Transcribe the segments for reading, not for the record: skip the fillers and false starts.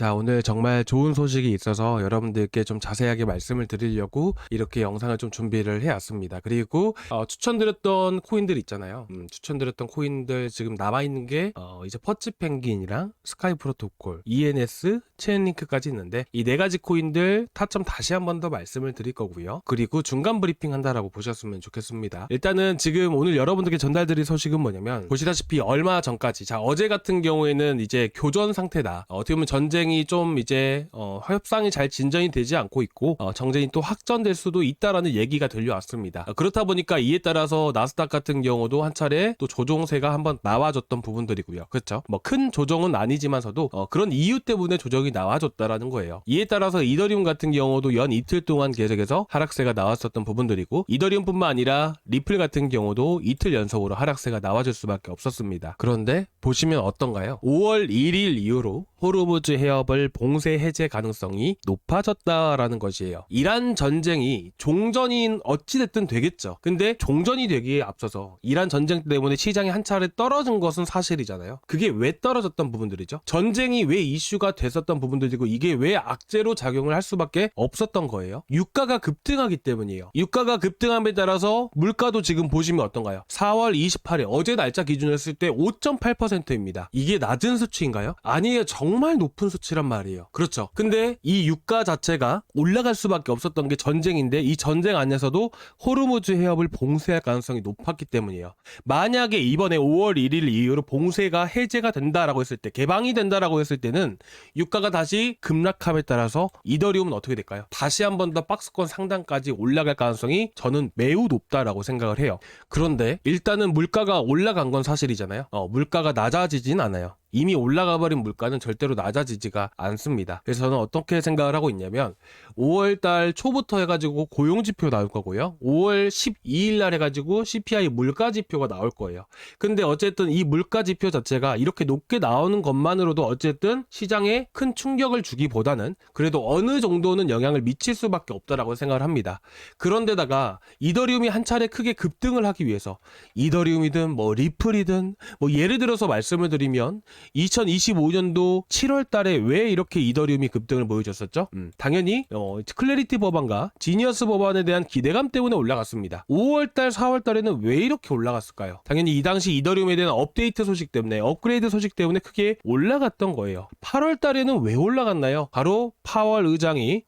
자, 오늘 정말 좋은 소식이 있어서 여러분들께 좀 자세하게 말씀을 드리려고 이렇게 영상을 좀 준비를 해왔습니다. 그리고 추천드렸던 코인들 있잖아요. 추천드렸던 코인들 지금 남아있는 게 이제 퍼치 펭귄이랑 스카이 프로토콜, ENS, 체인링크까지 있는데 이 네 가지 코인들 타점 다시 한 번 더 말씀을 드릴 거고요. 그리고 중간 브리핑 한다라고 보셨으면 좋겠습니다. 일단은 지금 오늘 여러분들께 전달드릴 소식은 뭐냐면, 보시다시피 얼마 전까지, 자, 어제 같은 경우에는 이제 교전 상태다. 어떻게 보면 전쟁이 좀 이제 협상이 잘 진전이 되지 않고 있고 정쟁이 또 확전될 수도 있다라는 얘기가 들려왔습니다. 그렇다 보니까 이에 따라서 나스닥 같은 경우도 한 차례 또 조정세가 한번 나와줬던 부분들이고요. 그렇죠? 뭐 큰 조정은 아니지만서도 그런 이유 때문에 조정이 나와줬다라는 거예요. 이에 따라서 이더리움 같은 경우도 연 이틀 동안 계속해서 하락세가 나왔었던 부분들이고, 이더리움뿐만 아니라 리플 같은 경우도 이틀 연속으로 하락세가 나와줄 수밖에 없었습니다. 그런데 보시면 어떤가요? 5월 1일 이후로 호르무즈 해협을 봉쇄 해제 가능성이 높아졌다라는 것이에요. 이란 전쟁이 종전인 어찌됐든 되겠죠. 근데 종전이 되기에 앞서서 이란 전쟁 때문에 시장이 한 차례 떨어진 것은 사실이잖아요. 그게 왜 떨어졌던 부분들이죠? 전쟁이 왜 이슈가 됐었던 부분들이고, 이게 왜 악재로 작용을 할 수밖에 없었던 거예요? 유가가 급등하기 때문이에요. 유가가 급등함에 따라서 물가도 지금 보시면 어떤가요? 4월 28일 어제 날짜 기준으로 했을 때 5.8%입니다. 이게 낮은 수치인가요? 아니에요. 정말 높은 수치란 말이에요. 그렇죠. 근데 이 유가 자체가 올라갈 수밖에 없었던 게 전쟁인데, 이 전쟁 안에서도 호르무즈 해협을 봉쇄할 가능성이 높았기 때문이에요. 만약에 이번에 5월 1일 이후로 봉쇄가 해제가 된다라고 했을 때, 개방이 된다라고 했을 때는 유가가 다시 급락함에 따라서 이더리움은 어떻게 될까요? 다시 한 번 더 박스권 상단까지 올라갈 가능성이 저는 매우 높다라고 생각을 해요. 그런데 일단은 물가가 올라간 건 사실이잖아요. 물가가 낮아지진 않아요. 이미 올라가 버린 물가는 절대로 낮아지지가 않습니다. 그래서 저는 어떻게 생각을 하고 있냐면, 5월달 초부터 해가지고 고용지표 나올 거고요. 5월 12일 날 해가지고 CPI 물가지표가 나올 거예요. 근데 어쨌든 이 물가지표 자체가 이렇게 높게 나오는 것만으로도 어쨌든 시장에 큰 충격을 주기보다는 그래도 어느 정도는 영향을 미칠 수밖에 없다라고 생각을 합니다. 그런데다가 이더리움이 한 차례 크게 급등을 하기 위해서, 이더리움이든 뭐 리플이든 뭐 예를 들어서 말씀을 드리면 2025년도 7월 달에 왜 이렇게 이더리움이 급등을 보여줬었죠? 당연히 클래리티 법안과 지니어스 법안에 대한 기대감 때문에 올라갔습니다. 5월 달, 4월 달에는 왜 이렇게 올라갔을까요? 당연히 이 당시 이더리움에 대한 업데이트 소식 때문에, 업그레이드 소식 때문에 크게 올라갔던 거예요. 8월 달에는 왜 올라갔나요? 바로 파월 의장이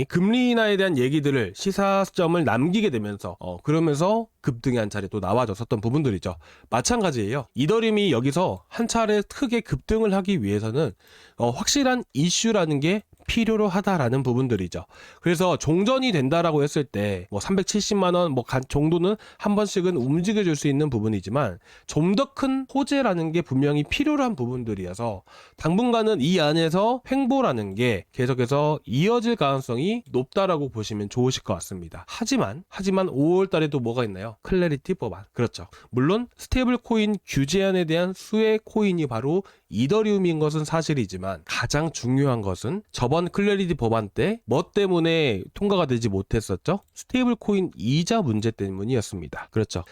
금리 인하에 대한 얘기들을, 시사점을 남기게 되면서 그러면서 급등이 한 차례 또 나와줬었던 부분들이죠. 마찬가지예요. 이더리움이 여기서 한 차례 크게 급등을 하기 위해서는 확실한 이슈라는 게 필요로 하다라는 부분들이죠. 그래서 종전이 된다라고 했을 때 뭐 370만 원 정도는 한 번씩은 움직여줄 수 있는 부분이지만, 좀 더 큰 호재라는 게 분명히 필요로 한 부분들이어서 당분간은 이 안에서 횡보라는 게 계속해서 이어질 가능성이 높다라고 보시면 좋으실 것 같습니다. 하지만 5월 달에도 뭐가 있나요? 클래리티 법안. 그렇죠. 물론 스테이블 코인 규제안에 대한 수혜 코인이 바로 이더리움인 것은 사실이지만, 가장 중요한 것은 저번 클래리티 법안 때 뭐 때문에 통과가 되지 못했었죠? 스테이블 코인 이자 문제 때문이었습니다. 그렇죠.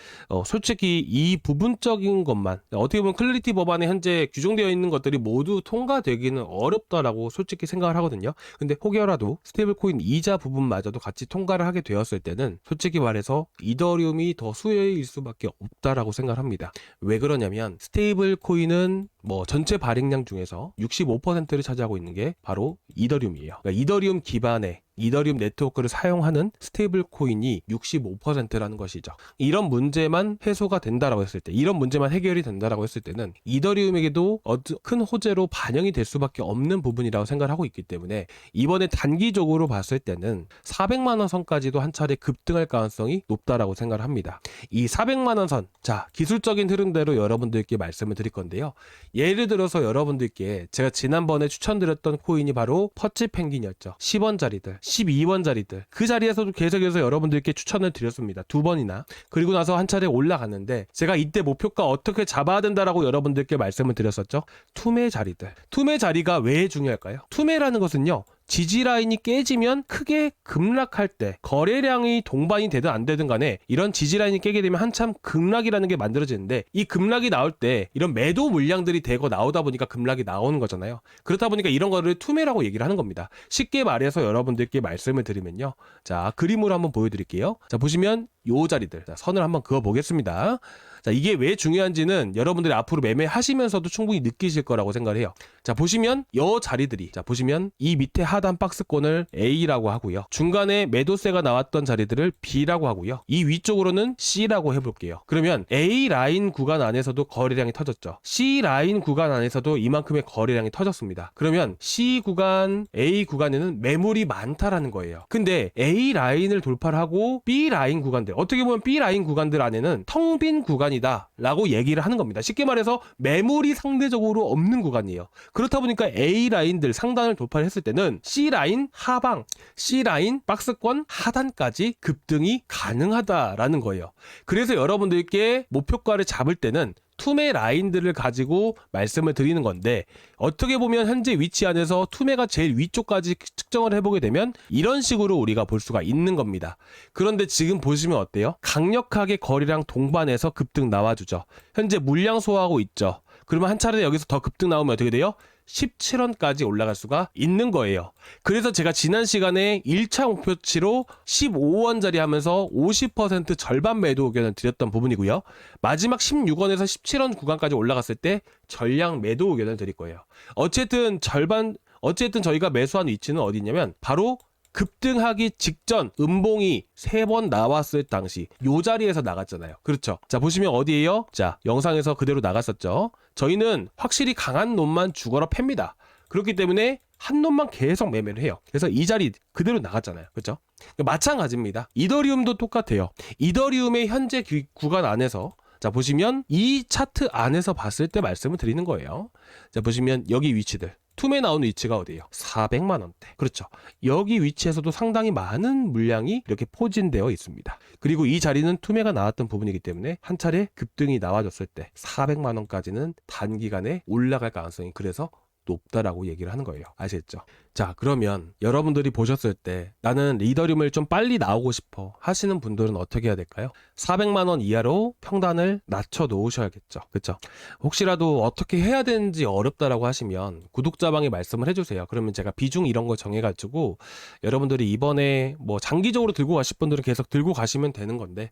솔직히 이 부분적인 것만, 어떻게 보면 클래리티 법안에 현재 규정되어 있는 것들이 모두 통과되기는 어렵다라고 솔직히 생각을 하거든요. 근데 혹여라도 스테이블 코인 이자 부분마저도 같이 통과를 하게 되었을 때는 솔직히 말해서 이더리움이 더 수혜일 수밖에 없다라고 생각을 합니다. 왜 그러냐면, 스테이블 코인은 뭐 전체 발행량 중에서 65%를 차지하고 있는 게 바로 이더리움이에요. 그러니까 이더리움 기반의 이더리움 네트워크를 사용하는 스테이블 코인이 65%라는 것이죠. 이런 문제만 해소가 된다라고 했을 때, 이런 문제만 해결이 된다라고 했을 때는 이더리움에게도 큰 호재로 반영이 될 수밖에 없는 부분이라고 생각을 하고 있기 때문에, 이번에 단기적으로 봤을 때는 400만 원 선까지도 한 차례 급등할 가능성이 높다라고 생각을 합니다. 이 400만 원 선, 자, 기술적인 흐름대로 여러분들께 말씀을 드릴 건데요. 예를 들어서 여러분들께 제가 지난번에 추천드렸던 코인이 바로 퍼치 펭귄이었죠. 10원짜리들, 12원짜리들, 그 자리에서도 계속해서 여러분들께 추천을 드렸습니다. 2번이나. 그리고 나서 한 차례 올라갔는데, 제가 이때 목표가 어떻게 잡아야 된다라고 여러분들께 말씀을 드렸었죠. 투매 자리들. 투매 자리가 왜 중요할까요? 투매라는 것은요, 지지 라인이 깨지면 크게 급락할 때 거래량이 동반이 되든 안 되든 간에 이런 지지 라인이 깨게 되면 한참 급락이라는 게 만들어지는데, 이 급락이 나올 때 이런 매도 물량들이 되고 나오다 보니까 급락이 나오는 거잖아요. 그렇다 보니까 이런 거를 투매라고 얘기를 하는 겁니다. 쉽게 말해서 여러분들께 말씀을 드리면요, 자 그림으로 한번 보여드릴게요. 자 보시면 요 자리들, 자, 선을 한번 그어 보겠습니다. 자, 이게 왜 중요한지는 여러분들이 앞으로 매매하시면서도 충분히 느끼실 거라고 생각을 해요. 자, 보시면 요 자리들이, 자, 보시면 이 밑에 하단 박스권을 A라고 하고요. 중간에 매도세가 나왔던 자리들을 B라고 하고요. 이 위쪽으로는 C라고 해볼게요. 그러면 A 라인 구간 안에서도 거래량이 터졌죠. C 라인 구간 안에서도 이만큼의 거래량이 터졌습니다. 그러면 C 구간, A 구간에는 매물이 많다라는 거예요. 근데 A 라인을 돌파를 하고 B 라인 구간들, 어떻게 보면 B 라인 구간들 안에는 텅 빈 구간이다 라고 얘기를 하는 겁니다. 쉽게 말해서 매물이 상대적으로 없는 구간이에요. 그렇다 보니까 A 라인들 상단을 돌파를 했을 때는 C 라인 하방, C 라인 박스권 하단까지 급등이 가능하다라는 거예요. 그래서 여러분들께 목표가를 잡을 때는 투매 라인들을 가지고 말씀을 드리는 건데, 어떻게 보면 현재 위치 안에서 투매가 제일 위쪽까지 측정을 해보게 되면 이런 식으로 우리가 볼 수가 있는 겁니다. 그런데 지금 보시면 어때요? 강력하게 거래량 동반해서 급등 나와주죠. 현재 물량 소화하고 있죠. 그러면 한 차례 여기서 더 급등 나오면 어떻게 돼요? 17원까지 올라갈 수가 있는 거예요. 그래서 제가 지난 시간에 1차 목표치로 15원짜리 하면서 50% 절반 매도 의견을 드렸던 부분이고요. 마지막 16원에서 17원 구간까지 올라갔을 때 전량 매도 의견을 드릴 거예요. 어쨌든 저희가 매수한 위치는 어디 있냐면 바로 급등하기 직전 음봉이 3번 나왔을 당시 요 자리에서 나갔잖아요. 그렇죠? 자 보시면 어디에요? 자 영상에서 그대로 나갔었죠. 저희는 확실히 강한 놈만 죽어라 팹니다. 그렇기 때문에 한 놈만 계속 매매를 해요. 그래서 이 자리 그대로 나갔잖아요. 그렇죠? 마찬가지입니다. 이더리움도 똑같아요. 이더리움의 현재 구간 안에서, 자 보시면 이 차트 안에서 봤을 때 말씀을 드리는 거예요. 자 보시면 여기 위치들, 투매 나오는 위치가 어디예요? 400만원대. 그렇죠. 여기 위치에서도 상당히 많은 물량이 이렇게 포진되어 있습니다. 그리고 이 자리는 투매가 나왔던 부분이기 때문에 한 차례 급등이 나와줬을 때 400만원까지는 단기간에 올라갈 가능성이 그래서 높다라고 얘기를 하는 거예요. 아시겠죠? 자 그러면 여러분들이 보셨을 때 나는 이더리움을 좀 빨리 나오고 싶어 하시는 분들은 어떻게 해야 될까요? 400만원 이하로 평단을 낮춰 놓으셔야겠죠. 그렇죠? 혹시라도 어떻게 해야 되는지 어렵다라고 하시면 구독자방에 말씀을 해주세요. 그러면 제가 비중 이런 거 정해가지고 여러분들이 이번에 뭐 장기적으로 들고 가실 분들은 계속 들고 가시면 되는 건데,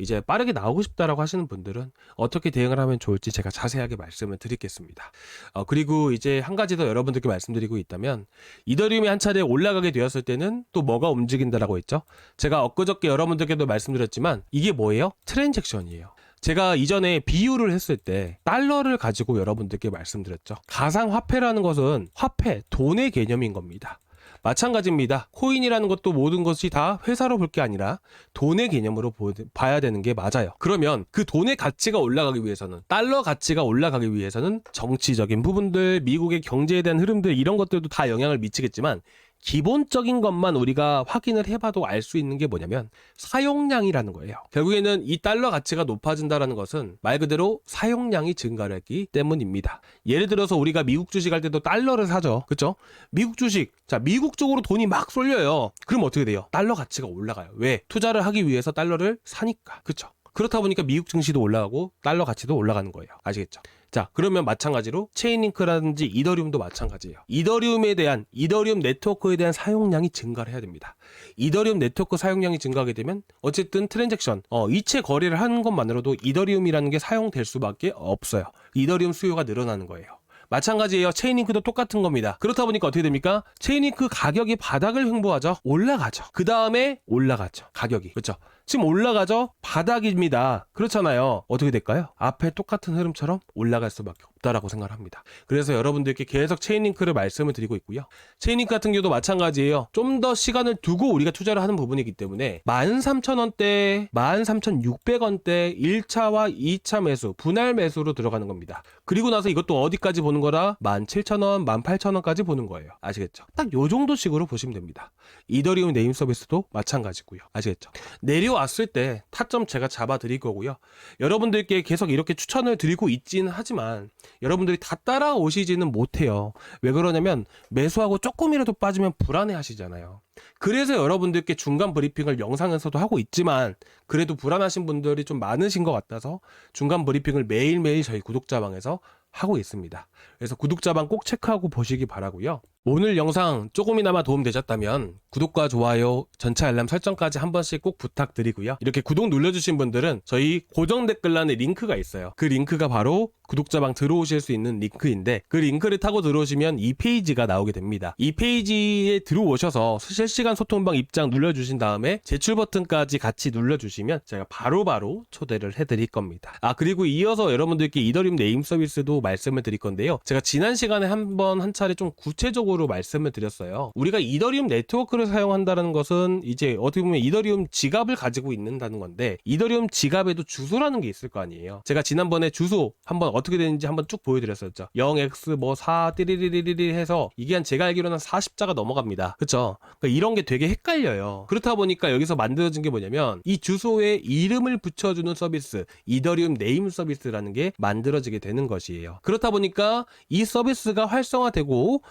이제 빠르게 나오고 싶다라고 하시는 분들은 어떻게 대응을 하면 좋을지 제가 자세하게 말씀을 드리겠습니다. 그리고 이제 한 가지 더 여러분들께 말씀드리고 있다면, 이더리움이 한 차례 올라가게 되었을 때는 또 뭐가 움직인다라고 했죠? 제가 엊그저께 여러분들께도 말씀드렸지만 이게 뭐예요? 트랜잭션이에요. 제가 이전에 비유를 했을 때 달러를 가지고 여러분들께 말씀드렸죠. 가상화폐라는 것은 화폐, 돈의 개념인 겁니다. 마찬가지입니다. 코인이라는 것도 모든 것이 다 회사로 볼 게 아니라 돈의 개념으로 봐야 되는 게 맞아요. 그러면 그 돈의 가치가 올라가기 위해서는, 달러 가치가 올라가기 위해서는 정치적인 부분들, 미국의 경제에 대한 흐름들, 이런 것들도 다 영향을 미치겠지만 기본적인 것만 우리가 확인을 해봐도 알 수 있는 게 뭐냐면 사용량이라는 거예요. 결국에는 이 달러 가치가 높아진다는 것은 말 그대로 사용량이 증가하기 때문입니다. 예를 들어서 우리가 미국 주식 할 때도 달러를 사죠. 그렇죠? 미국 주식, 자 미국 쪽으로 돈이 막 쏠려요. 그럼 어떻게 돼요? 달러 가치가 올라가요. 왜? 투자를 하기 위해서 달러를 사니까. 그렇죠? 그렇다 보니까 미국 증시도 올라가고 달러 가치도 올라가는 거예요. 아시겠죠? 자 그러면 마찬가지로 체인링크라든지 이더리움도 마찬가지예요. 이더리움 네트워크에 대한 사용량이 증가를 해야 됩니다. 이더리움 네트워크 사용량이 증가하게 되면 어쨌든 트랜잭션, 이체 거래를 하는 것만으로도 이더리움이라는 게 사용될 수밖에 없어요. 이더리움 수요가 늘어나는 거예요. 마찬가지예요. 체인링크도 똑같은 겁니다. 그렇다 보니까 어떻게 됩니까? 체인링크 가격이 바닥을 횡보하죠. 올라가죠. 그 다음에 올라가죠. 가격이. 그렇죠? 지금 올라가죠? 바닥입니다. 그렇잖아요. 어떻게 될까요? 앞에 똑같은 흐름처럼 올라갈 수밖에 없다라고 생각을 합니다. 그래서 여러분들께 계속 체인링크를 말씀을 드리고 있고요. 체인링크 같은 경우도 마찬가지예요. 좀 더 시간을 두고 우리가 투자를 하는 부분이기 때문에 13,000원대, 13,600원대 1차와 2차 매수, 분할 매수로 들어가는 겁니다. 그리고 나서 이것도 어디까지 보는 거라? 17,000원, 18,000원까지 보는 거예요. 아시겠죠? 딱 요 정도 식으로 보시면 됩니다. 이더리움 네임 서비스도 마찬가지고요. 아시겠죠? 내려와 올라왔을 때 타점 제가 잡아 드릴 거고요. 여러분들께 계속 이렇게 추천을 드리고 있지는 하지만 여러분들이 다 따라오시지는 못해요. 왜 그러냐면 매수하고 조금이라도 빠지면 불안해 하시잖아요. 그래서 여러분들께 중간 브리핑을 영상에서도 하고 있지만 그래도 불안하신 분들이 좀 많으신 것 같아서 중간 브리핑을 매일매일 저희 구독자방에서 하고 있습니다. 그래서 구독자방 꼭 체크하고 보시기 바라고요. 오늘 영상 조금이나마 도움되셨다면 구독과 좋아요, 전체 알람 설정까지 한 번씩 꼭 부탁드리고요. 이렇게 구독 눌러주신 분들은 저희 고정 댓글란에 링크가 있어요. 그 링크가 바로 구독자방 들어오실 수 있는 링크인데 그 링크를 타고 들어오시면 이 페이지가 나오게 됩니다. 이 페이지에 들어오셔서 실시간 소통방 입장 눌러주신 다음에 제출 버튼까지 같이 눌러주시면 제가 바로바로 초대를 해드릴 겁니다. 그리고 이어서 여러분들께 이더리움 네임 서비스도 말씀을 드릴 건데요. 제가 지난 시간에 한 차례 좀 구체적으로 말씀을 드렸어요. 우리가 이더리움 네트워크를 사용한다는 것은 이제 어떻게 보면 이더리움 지갑을 가지고 있는다는 건데 이더리움 지갑에도 주소라는 게 있을 거 아니에요. 제가 지난번에 주소 한번 어떻게 되는지 한번 쭉 보여드렸었죠. 0x 뭐 4 띠리리리리 해서 이게 제가 알기로는 40자가 넘어갑니다. 그쵸? 그러니까 이런 게 되게 헷갈려요. 그렇다 보니까 여기서 만들어진 게 뭐냐면 이 주소에 이름을 붙여주는 서비스, 이더리움 네임 서비스라는 게 만들어지게 되는 것이에요. 그렇다 보니까 이 서비스가 활성화되고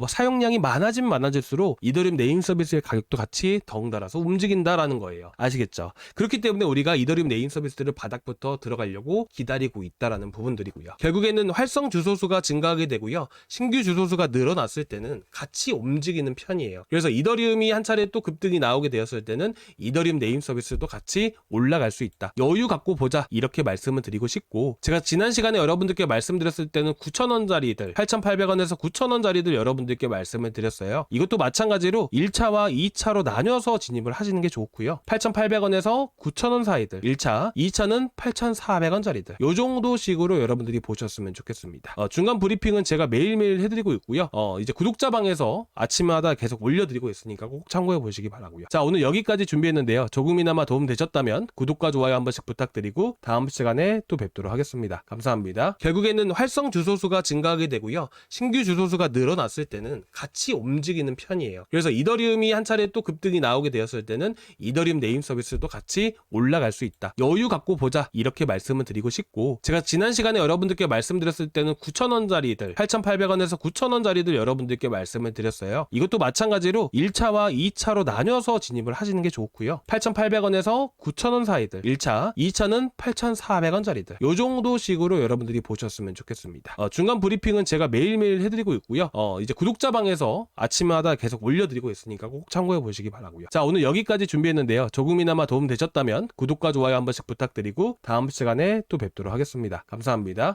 사용량이 많아지면 많아질수록 이더리움 네임 서비스의 가격도 같이 덩달아서 움직인다라는 거예요. 아시겠죠? 그렇기 때문에 우리가 이더리움 네임 서비스를 바닥부터 들어가려고 기다리고 있다라는 부분들이고요. 결국에는 활성 주소수가 증가하게 되고요. 신규 주소수가 늘어났을 때는 같이 움직이는 편이에요. 그래서 이더리움이 한 차례 또 급등이 나오게 되었을 때는 이더리움 네임 서비스도 같이 올라갈 수 있다. 여유 갖고 보자. 이렇게 말씀을 드리고 싶고 제가 지난 시간에 여러분들께 말씀드렸을 때는 9,000원짜리들 8,800원에서 9,000원짜리들 여러분들께 말씀을 드렸어요. 이것도 마찬가지로 1차와 2차로 나뉘어서 진입을 하시는 게 좋고요. 8,800원에서 9,000원 사이들 1차, 2차는 8,400원짜리들 요 정도 식으로 여러분들이 보셨으면 좋겠습니다. 중간 브리핑은 제가 매일매일 해드리고 있고요. 이제 구독자방에서 아침마다 계속 올려드리고 있으니까 꼭 참고해 보시기 바라고요. 자, 오늘 여기까지 준비했는데요. 조금이나마 도움 되셨다면 구독과 좋아요 한 번씩 부탁드리고 다음 시간에 또 뵙도록 하겠습니다. 감사합니다. 결국에는 활성 주소수가 증가하게 되고요. 신규 주소수가 늘어났을 때는 같이 움직이는 편이에요. 그래서 이더리움이 한 차례 또 급등이 나오게 되었을 때는 이더리움 네임 서비스도 같이 올라갈 수 있다. 여유 갖고 보자. 이렇게 말씀을 드리고 싶고 제가 지난 시간에 여러분들께 말씀드렸을 때는 9,000원짜리들 8,800원에서 9,000원짜리들 여러분들께 말씀을 드렸어요. 이것도 마찬가지로 1차와 2차로 나뉘어서 진입을 하시는 게 좋고요. 8,800원에서 9,000원 사이들 1차, 2차는 8,400원짜리들 요 정도 식으로 여러분들이 보셨으면 좋겠습니다. 중간 브리핑은 제가 매일매일 해드리고 있고요. 이제 구독자방에서 아침마다 계속 올려드리고 있으니까 꼭 참고해 보시기 바라고요. 자, 오늘 여기까지 준비했는데요. 조금이나마 도움 되셨다면 구독과 좋아요 한 번씩 부탁드리고 다음 시간에 또 뵙도록 하겠습니다. 감사합니다.